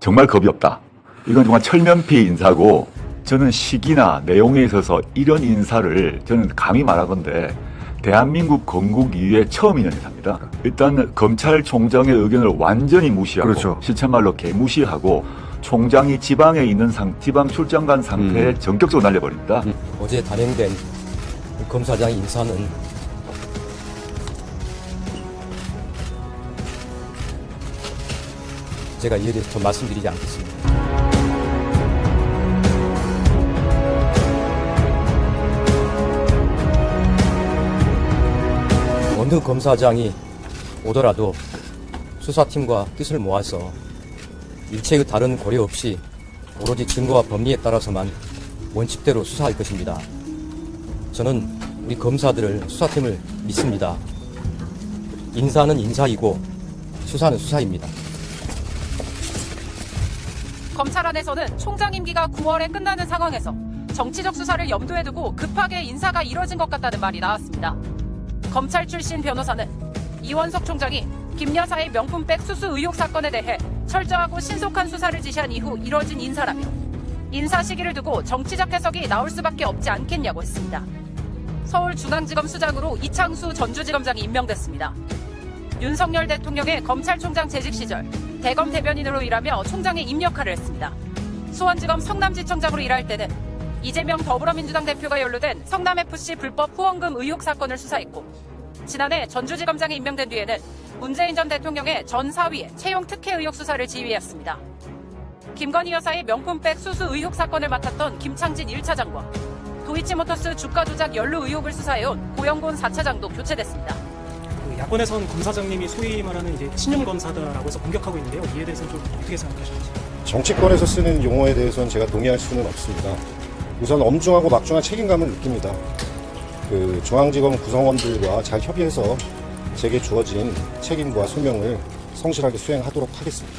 정말 겁이 없다. 이건 정말 철면피 인사고, 저는 시기나 내용에 있어서 이런 인사를 저는 감히 말하건대 대한민국 건국 이후에 처음 있는 인사입니다. 일단 검찰총장의 의견을 완전히 무시하고, 그렇죠. 실천말로 개무시하고, 총장이 지방 출장 간 상태에 전격적으로 날려버립니다. 어제 단행된 검사장 인사는 제가 이에 대해서 더 말씀드리지 않겠습니다. 어느 검사장이 오더라도 수사팀과 뜻을 모아서 일체의 다른 고려 없이 오로지 증거와 법리에 따라서만 원칙대로 수사할 것입니다. 저는 우리 검사들을, 수사팀을 믿습니다. 인사는 인사이고 수사는 수사입니다. 검찰 안에서는 총장 임기가 9월에 끝나는 상황에서 정치적 수사를 염두에 두고 급하게 인사가 이뤄진 것 같다는 말이 나왔습니다. 검찰 출신 변호사는 이원석 총장이 김 여사의 명품백 수수 의혹 사건에 대해 철저하고 신속한 수사를 지시한 이후 이뤄진 인사라며 인사 시기를 두고 정치적 해석이 나올 수밖에 없지 않겠냐고 했습니다. 서울중앙지검 수장으로 이창수 전주지검장이 임명됐습니다. 윤석열 대통령의 검찰총장 재직 시절 대검 대변인으로 일하며 총장의 입 역할을 했습니다. 수원지검 성남지청장으로 일할 때는 이재명 더불어민주당 대표가 연루된 성남FC 불법 후원금 의혹 사건을 수사했고, 지난해 전주지검장에 임명된 뒤에는 문재인 전 대통령의 전 사위의 채용 특혜 의혹 수사를 지휘했습니다. 김건희 여사의 명품백 수수 의혹 사건을 맡았던 김창진 1차장과 도이치모터스 주가 조작 연루 의혹을 수사해온 고영곤 4차장도 교체됐습니다. 야권에선 검사장님이 소위 말하는 이제 신임 검사다라고 해서 공격하고 있는데요. 이에 대해서는 좀 어떻게 생각하시는지? 정치권에서 쓰는 용어에 대해서는 제가 동의할 수는 없습니다. 우선 엄중하고 막중한 책임감을 느낍니다. 중앙지검 구성원들과 잘 협의해서 제게 주어진 책임과 소명을 성실하게 수행하도록 하겠습니다.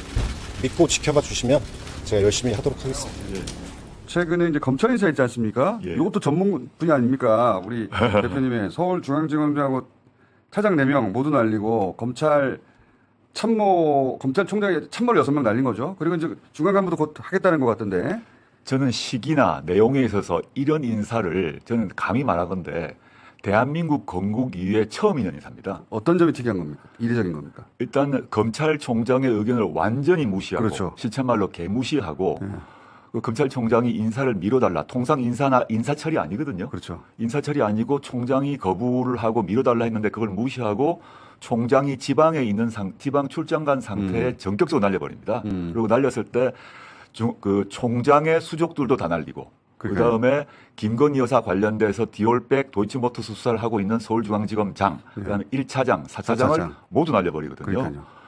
믿고 지켜봐 주시면 제가 열심히 하도록 하겠습니다. 최근에 이제 검찰 인사 있지 않습니까? 예. 이것도 전문 분야 아닙니까? 우리 대표님의 서울중앙지검장하고 차장 4명 모두 날리고 검찰총장에 참모를 6명 날린 거죠. 그리고 이제 중간 간부도 곧 하겠다는 것 같던데. 저는 시기나 내용에 있어서 이런 인사를 저는 감히 말하건대 대한민국 건국 이후에 처음 있는 인사입니다. 어떤 점이 특이한 겁니까? 이례적인 겁니까? 일단 검찰총장의 의견을 완전히 무시하고, 그렇죠. 실천말로 개무시하고, 그 검찰총장이 인사를 미뤄달라. 통상 인사철이 아니거든요. 그렇죠. 인사철이 아니고 총장이 거부를 하고 미뤄달라 했는데 그걸 무시하고 총장이 지방 출장 간 상태에 전격적으로 날려버립니다. 그리고 날렸을 때 총장의 수족들도 다 날리고, 그 다음에 김건희 여사 관련돼서 디올백 도이치모터스 수사를 하고 있는 서울중앙지검장, 그다음에 1차장, 4차장을 모두 날려버리거든요. 그러니까요.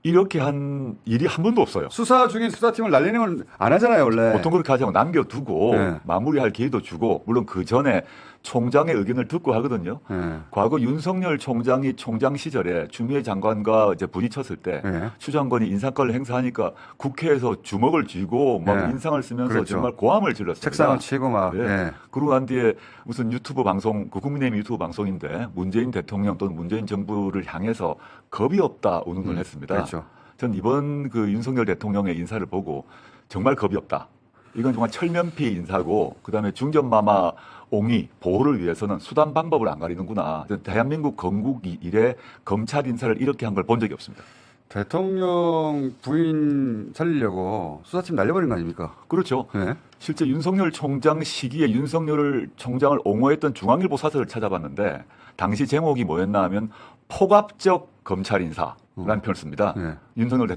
이렇게 한 일이 한 번도 없어요. 수사 중인 수사팀을 날리는 건 안 하잖아요, 원래. 보통 그렇게 하지 않고 남겨두고 네. 마무리할 기회도 주고, 물론 그 전에 총장의 의견을 듣고 하거든요. 네. 과거 윤석열 총장이 총장 시절에 추미애 장관과 이제 부딪혔을 때 네. 추 장관이 인사권을 행사하니까 국회에서 주먹을 쥐고 막 네. 인상을 쓰면서 그렇죠. 정말 고함을 질렀습니다. 책상을 치고 막. 네. 네. 그러고 난 뒤에 무슨 유튜브 방송, 국민의힘 유튜브 방송인데 문재인 대통령 또는 문재인 정부를 향해서 겁이 없다 운운을 했습니다. 그렇죠. 전 이번 윤석열 대통령의 인사를 보고 정말 겁이 없다. 이건 정말 철면피 인사고, 그다음에 중전마마 옹이 보호를 위해서는 수단 방법을 안 가리는구나. 대한민국 건국 이래 검찰 인사를 이렇게 한 걸 본 적이 없습니다. 대통령 부인 살리려고 수사팀 날려버린 거 아닙니까? 그렇죠. 네. 실제 윤석열 총장 시기에 윤석열 총장을 옹호했던 중앙일보 사설을 찾아봤는데 당시 제목이 뭐였나 하면 폭압적 검찰 인사라는 표현을 씁니다. 네. 윤석열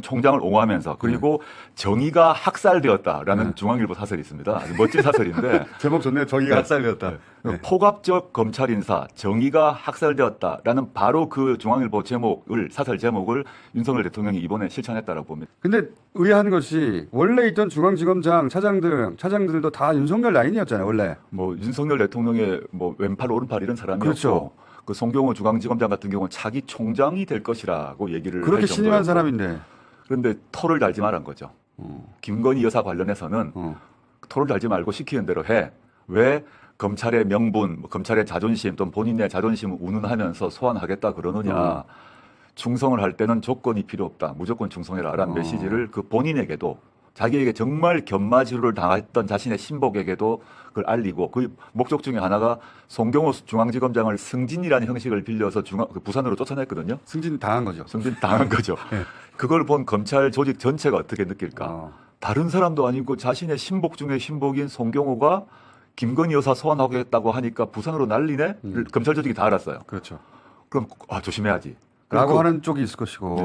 총장을 옹호하면서, 그리고 정의가 학살되었다라는 네. 중앙일보 사설이 있습니다. 아주 멋진 사설인데 제목 좋네요. 저기가 학살되었다. 네. 폭압적 검찰 인사, 정의가 학살되었다라는 바로 그 중앙일보 사설 제목을 윤석열 대통령이 이번에 실천했다라고 봅니다. 근데 의아한 것이 원래 있던 중앙지검장 차장들도 다 윤석열 라인이었잖아요, 원래. 뭐 윤석열 대통령의 뭐 왼팔 오른팔 이런 사람이었고, 그렇죠. 그 송경호 중앙지검장 같은 경우는 차기 총장이 될 것이라고 얘기를 그렇게 할 신임한 정도였고, 사람인데. 그런데 털을 달지 말한 거죠. 김건희 여사 관련해서는 털을 달지 말고 시키는 대로 해. 왜 검찰의 명분, 검찰의 자존심 또는 본인의 자존심을 운운하면서 소환하겠다 그러느냐. 충성을 할 때는 조건이 필요 없다. 무조건 충성해라라는 어. 메시지를 그 본인에게도 자기에게 정말 견마지를 당했던 자신의 신복에게도 그걸 알리고 그 목적 중에 하나가 송경호 중앙지검장을 승진이라는 형식을 빌려서 그 부산으로 쫓아냈거든요. 승진 당한 거죠. 승진 당한 거죠. 네. 그걸 본 검찰 조직 전체가 어떻게 느낄까? 어. 다른 사람도 아니고 자신의 신복 중에 신복인 송경호가 김건희 여사 소환하겠다고 하니까 부산으로 난리네? 검찰 조직이 다 알았어요. 그렇죠. 그럼 조심해야지. 라고 그리고 하는 쪽이 있을 것이고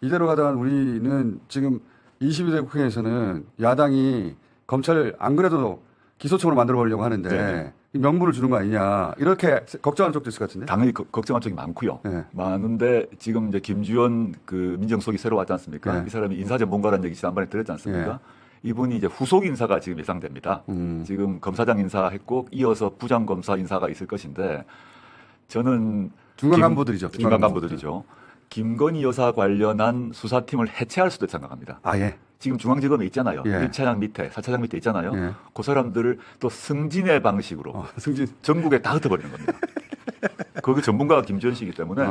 네. 이대로 가다가 우리는 지금 22대 국회에서는 야당이 검찰 안 그래도 기소청으로 만들어 보려고 하는데 네. 이 명분을 주는 거 아니냐 이렇게 걱정하는 쪽도 있을 것 같은데. 당연히 걱정한 쪽이 많고요. 네. 많은데 지금 이제 김주현 그 민정수석이 새로 왔지 않습니까? 네. 이 사람이 인사 전문가라는 얘기 지난번에 들었지 않습니까? 네. 이분이 이제 후속 인사가 지금 예상됩니다. 지금 검사장 인사했고 이어서 부장검사 인사가 있을 것인데 저는 중간 간부들이죠. 중간 간부들이죠. 김건희 여사 관련한 수사팀을 해체할 수도 생각합니다. 아 예. 지금 중앙지검에 있잖아요. 예. 1차장 밑에, 4차장 밑에 있잖아요. 예. 그 사람들을 또 승진의 방식으로 승진. 전국에 다 흩어버리는 겁니다. 거기 전문가가 김주현 씨이기 때문에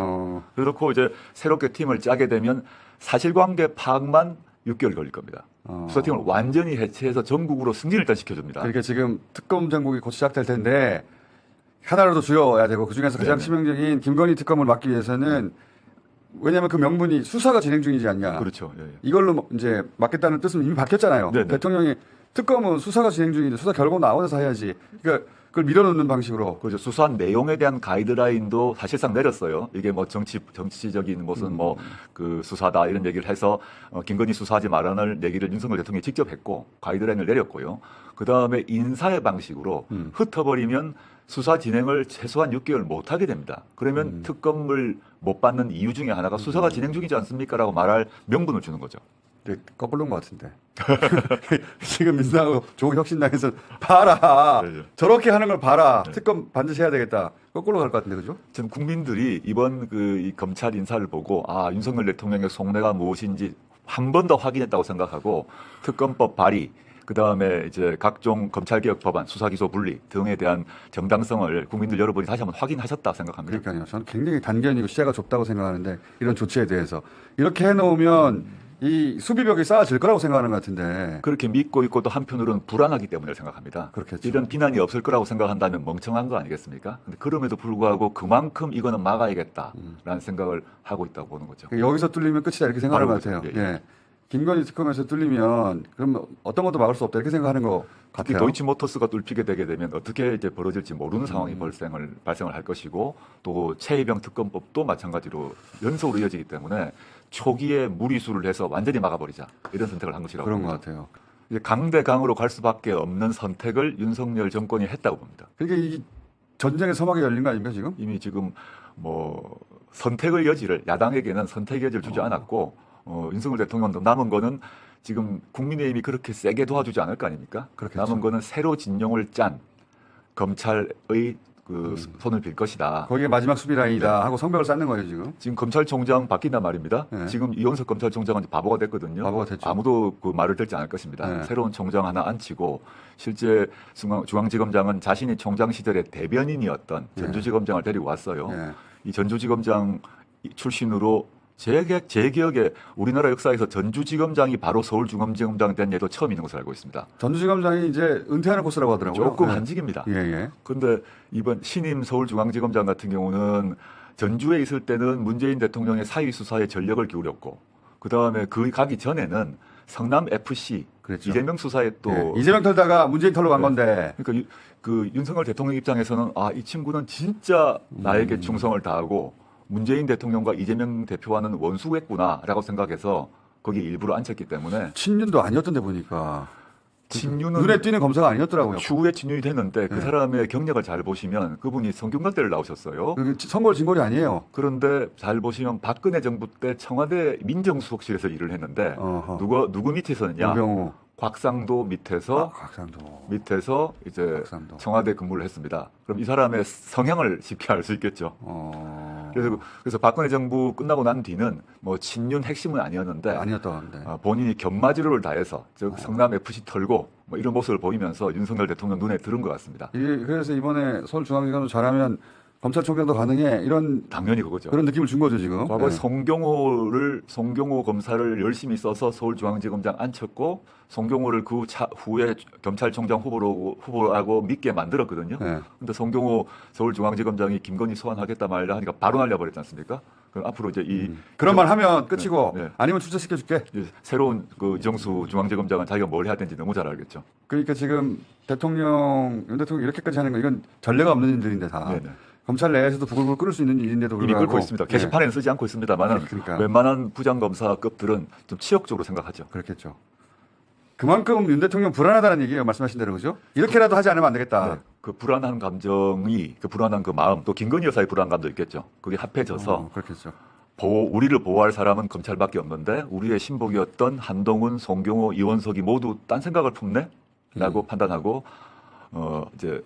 그렇고 이제 새롭게 팀을 짜게 되면 사실관계 파악만 6개월 걸릴 겁니다. 수사팀을 완전히 해체해서 전국으로 승진을 일단 시켜줍니다. 그러니까 지금 특검 전국이 곧 시작될 텐데 하나라도 줄여야 되고 그 중에서 가장 네네. 치명적인 김건희 특검을 막기 위해서는 왜냐하면 그 명분이 수사가 진행 중이지 않냐. 그렇죠. 예, 예. 이걸로 이제 막겠다는 뜻은 이미 바뀌었잖아요. 네네. 대통령이 특검은 수사가 진행 중인데 수사 결과 나와서 해야지. 그러니까 그걸 밀어넣는 방식으로. 그렇죠. 수사한 내용에 대한 가이드라인도 사실상 내렸어요. 이게 뭐 정치적인 것은 뭐 그 수사다 이런 얘기를 해서 김건희 수사하지 말라는 얘기를 윤석열 대통령이 직접 했고 가이드라인을 내렸고요. 그 다음에 인사의 방식으로 흩어버리면 수사 진행을 최소한 6개월 못 하게 됩니다. 그러면 특검을 못 받는 이유 중에 하나가 수사가 진행 중이지 않습니까라고 말할 명분을 주는 거죠. 네, 거꾸로인 것 같은데. 지금 민주당하고 조국혁신당에서 봐라. 네, 네. 저렇게 하는 걸 봐라. 특검 반드시 해야 되겠다. 거꾸로 갈 것 같은데, 그죠? 전 국민들이 이번 이 검찰 인사를 보고 윤석열 대통령의 속내가 무엇인지 한 번 더 확인했다고 생각하고 특검법 발의 그다음에 이제 각종 검찰개혁 법안, 수사기소 분리 등에 대한 정당성을 국민들 여러분이 다시 한번 확인하셨다 생각합니다. 그러니까요. 저는 굉장히 단견이고 시야가 좁다고 생각하는데 이런 조치에 대해서 이렇게 해놓으면 이 수비벽이 쌓아질 거라고 생각하는 것 같은데. 그렇게 믿고 있고 또 한편으로는 불안하기 때문에 생각합니다. 그렇겠죠. 이런 비난이 없을 거라고 생각한다면 멍청한 거 아니겠습니까? 근데 그럼에도 불구하고 그만큼 이거는 막아야겠다라는 생각을 하고 있다고 보는 거죠. 여기서 뚫리면 끝이다 이렇게 생각하는 것 바로 같아요. 그렇죠. 예. 예. 김건희 특검에서 뚫리면 그럼 어떤 것도 막을 수 없다 이렇게 생각하는 것 특히 같아요. 도이치모터스가 뚫히게 되게 되면 어떻게 이제 벌어질지 모르는 상황이 발생을 할 것이고 또 최혜병 특검법도 마찬가지로 연속으로 이어지기 때문에 초기에 무리수를 해서 완전히 막아버리자 이런 선택을 한 것이라고 그런 것 봅니다. 같아요. 이제 강대강으로 갈 수밖에 없는 선택을 윤석열 정권이 했다고 봅니다. 그러니까 이 전쟁의 서막이 열린 거 아닙니까 지금? 이미 지금 뭐 선택의 여지를 야당에게는 선택의 여지를 주지 않았고 윤석열 대통령도 남은 거는 지금 국민의힘이 그렇게 세게 도와주지 않을 거 아닙니까? 그렇겠죠. 남은 거는 새로 진영을 짠 검찰의 그 손을 빌 것이다. 거기에 마지막 수비 라인이다 하고 성벽을 쌓는 거예요 지금. 지금 검찰총장 바뀐단 말입니다. 네. 지금 이원석 검찰총장은 이제 바보가 됐거든요. 바보가 됐죠. 아무도 그 말을 듣지 않을 것입니다. 네. 새로운 총장 하나 앉히고 실제 중앙지검장은 자신이 총장 시절에 대변인이었던 전주지검장을 데리고 왔어요. 네. 이 전주지검장 출신으로 제 기억에 우리나라 역사에서 전주지검장이 바로 서울중앙지검장 된 예도 처음 있는 것으로 알고 있습니다. 전주지검장이 이제 은퇴하는 코스라고 하더라고요. 조금 네. 한직입니다. 예. 그런데 이번 신임 서울중앙지검장 같은 경우는 전주에 있을 때는 문재인 대통령의 사위 수사에 전력을 기울였고 그 다음에 그 가기 전에는 성남 FC 그렇죠. 이재명 수사에 또 예. 이재명 털다가 문재인 털로 간 네. 건데. 그러니까 그 윤석열 대통령 입장에서는 이 친구는 진짜 나에게 충성을 다하고 문재인 대통령과 이재명 대표와는 원수겠구나라고 생각해서 거기에 일부러 앉혔기 때문에 친윤도 아니었던데 보니까. 친윤은 눈에 띄는 검사가 아니었더라고요. 추후에 친윤이 됐는데 그 네. 사람의 경력을 잘 보시면 그분이 성균관대를 나오셨어요. 그 선거를 진골이 아니에요. 그런데 잘 보시면 박근혜 정부 때 청와대 민정수석실에서 일을 했는데 어허. 누구 밑에서 했냐? 우병우. 곽상도 밑에서 곽상도. 이제 곽상도. 청와대 근무를 했습니다. 그럼 이 사람의 성향을 쉽게 알 수 있겠죠. 그래서 박근혜 정부 끝나고 난 뒤는 뭐 친윤 핵심은 아니었는데 아니었던데. 본인이 견마지로를 다해서 즉 성남 FC 털고 뭐 이런 모습을 보이면서 윤석열 대통령 눈에 들은 것 같습니다. 그래서 이번에 서울중앙지검도 잘하면 검찰총장도 가능해 이런 당연히 그거죠. 그런 느낌을 준 거죠 지금. 과거 네. 송경호 검사를 열심히 써서 서울중앙지검장 앉혔고 송경호를 그 후에 검찰총장 후보라고 믿게 만들었거든요. 네. 근데 송경호 서울중앙지검장이 김건희 소환하겠다 말라 하니까 바로 날려버렸지 않습니까? 그럼 앞으로 이제 그런 말 하면 끝이고 네. 아니면 출세시켜줄게. 이제 새로운 그 이정수 중앙지검장은 자기가 뭘 해야 되는지 너무 잘 알겠죠. 그러니까 지금 윤 대통령 이렇게까지 하는 거 이건 전례가 없는 일들인데 다. 네네. 검찰 내에서도 부글부글 끓을 수 있는 일인데도 이미 불구하고 끓고 있습니다. 게시판에는 쓰지 않고 있습니다만 그러니까. 웬만한 부장검사급들은 좀 치욕적으로 생각하죠. 그렇겠죠. 그만큼 윤 대통령 불안하다는 얘기예요. 말씀하신 대로 그죠? 이렇게라도 하지 않으면 안 되겠다. 네. 그 불안한 감정이 그 불안한 그 마음 또 김건희 여사의 불안감도 있겠죠. 그게 합해져서 그렇겠죠. 우리를 보호할 사람은 검찰밖에 없는데 우리의 신복이었던 한동훈, 송경호, 이원석이 모두 딴 생각을 품네라고 판단하고 이제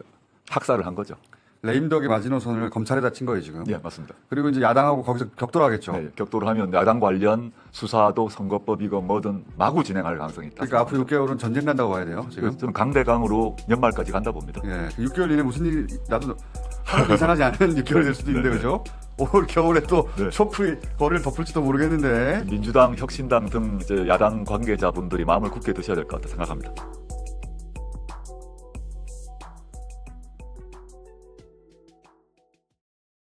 학살을 한 거죠. 레임덕의 마지노선을 검찰에다 친 거예요 지금. 예, 맞습니다. 그리고 이제 야당하고 거기서 격돌하겠죠. 네, 격돌을 하면 야당 관련 수사도 선거법이건 뭐든 마구 진행할 가능성이 있다. 그러니까 앞으로 6개월은 전쟁 간다고 봐야 돼요 지금. 그래서 저는 강대강으로 연말까지 간다 봅니다. 예, 6개월 이내 무슨 일이 나도 하나도 이상하지 않은 6개월이 될 수도 있는데 네, 그죠? 올 겨울에 또 네. 쇼프의 거리를 덮을지도 모르겠는데. 민주당, 혁신당 등 이제 야당 관계자분들이 마음을 굳게 드셔야 될 것 같다 생각합니다.